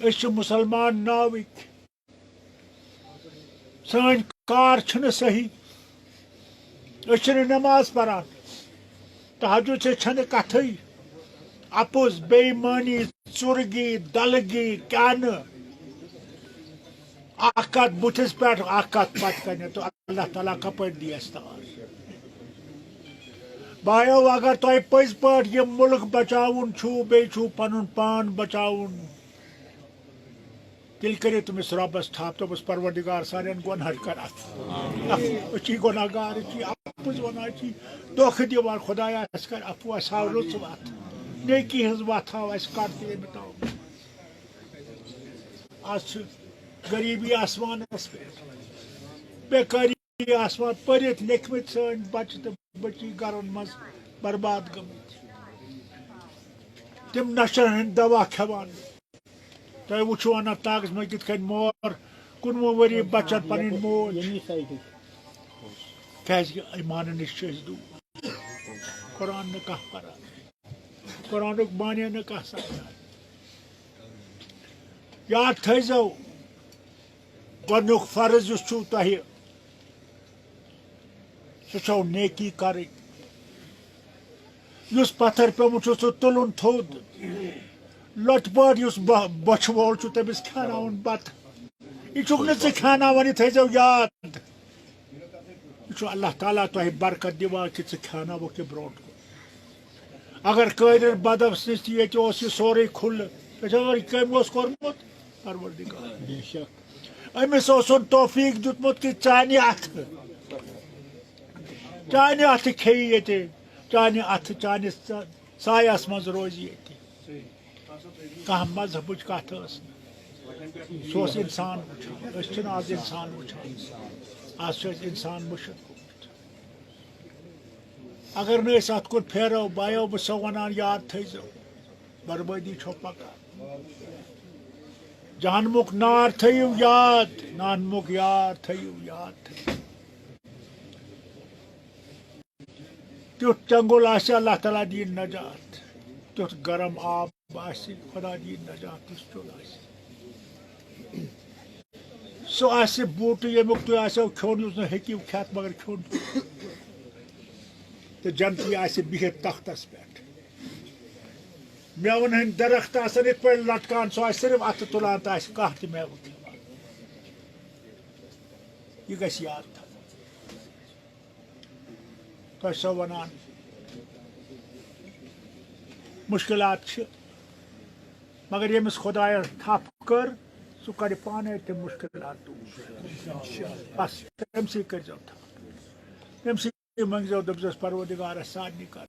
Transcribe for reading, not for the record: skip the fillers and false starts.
أسۍ چھِ مسلمان ناوٕکۍ سٲنۍ کار چھِنہٕ صحیح أسۍ چھِنہٕ نٮ۪ماز پران تہجد چھنہٕ کتھٕے اپُز بے ایمٲنی ژُرگی دلگی کیٛاہ نہٕ اکھ کتھ بُتھِس پٮ۪ٹھ اکھ کتھ پتہٕ کنہِ تہٕ اللہ تعالیٰ کپٲرۍ دی اَسہِ تار بایو اگر تۄہہِ پٔزۍ پٲٹھۍ یہِ مُلک بچاوُن چھُو بیٚیہِ چھُو پنُن پان بچاوُن تیٚلہِ کٔرِو تٔمِس رۄبس تھپھ دوٚپُس پروردگار سانٮ۪ن گۄنہن کر أسۍ چھی گۄنہگار أسۍ چھی اپُز ونان چھی دھوکہٕ دِوان خۄدایا اَسہِ کر اَپُز اَسہِ ہاو رٕژ وتھ نیکی ہٕنٛز وتھ ہاو اَسہِ کر تہِ ییٚمہِ تام آز چھِ غریٖبی آسمانس پٮ۪ٹھ بےکٲری آسمان پٔرِتھ لیکھمٕتۍ سٲنۍ بچہِ تہٕ بچی گرن منٛز برباد گٔمٕتۍ تِم نشن ہٕنٛدۍ دوا کھٮ۪وان تۄہہِ وٕچھو اننت ناگس منٛز کِتھ کٔنۍ مور 19 ؤری بچن پنٕنۍ موج کیٛازِ ایمانہٕ نِش چھِ أسۍ دوٗر قرآن نہٕ کانٛہہ پران قرآنُک مانے نہٕ کانٛہہ سمجھان یاد تھٲیزیو گۄڈنیُک فرض یُس چھُو تۄہہِ سُہ چھو نیکی کرٕنۍ یُس پتھر پیوٚمُت چھُ سُہ تُلُن تھوٚد لۄتہِ پٲٹھۍ یُس بۄچھِ وول چھُ تٔمِس کھیٛاناوُن بتہٕ یہِ چھُکھ نہٕ ژٕ کھیٛاناوان یہِ تھٲیزیو یاد یہِ چھُ اللہ تعالیٰ تۄہہِ برکت دِوان کہِ ژٕ کھیٛاناوُکھ یہِ برونٛٹھ کُن اگر قٲدِر بدس نِش تہِ ییٚتہِ اوس یہِ سورُے کھُلہٕ یہِ کٔمۍ اوس کوٚرمُت پروردگار أمِس اوسُن توفیٖق دیُتمُت کہِ چانہِ اَتھٕ کھیٚیہِ ییٚتہِ چانہِ اَتھٕ چانہِ سایس منٛز روزِ ییٚتہِ کانٛہہ مذہبٕچ کتھ ٲس نہٕ سُہ اوس اِنسان وٕچھان أسۍ چھِنہٕ آز اِنسان وٕچھان آز چھِ أسۍ اِنسان مٔشِد گوٚمُت اگر نہٕ أسۍ اَتھ کُن پھیرو بایو بہٕ چھسو وَنان یاد تھٲیزیو بربٲدی چھو پکان جہنمُک نار تھٲیِو یاد جہنمُک یار تھٲیِو یاد تیُتھ جنگُل آسہِ اللہ تعالیٰ دِیِن نجات تیُتھ گرم آب آسہِ خۄدا دِیِن نجات تِژھ چُل آسہِ سُہ آسہِ بوٗٹہٕ ییٚمیُک تُہۍ آسیو کھیوٚن یُس نہٕ ہیٚکِو کھٮ۪تھ مگر کھیوٚن تہٕ جنتی آسہِ بِہِتھ تختس پٮ۪ٹھ میوَن ہٕنٛدۍ درخت آسن یِتھ پٲٹھۍ لٹکان سُہ آسہِ صرف اَتھٕ تُلان تہٕ آسہِ کانٛہہ تہِ میوٕ کھٮ۪وان یہِ گژھِ یاد تھاوُن تۄہہِ چھسو وَنان مُشکِلات چھِ مگر ییٚمِس خۄدایَن تھپھ کٔر سُہ کَرِ پانے تِم مُشکِلات دوٗر بس تٔمۍ سٕے کٔرۍزیو تھپھ تٔمۍ سٕے منٛگزیو دٔپزیوس پروردگار اَسہِ سارنٕے کر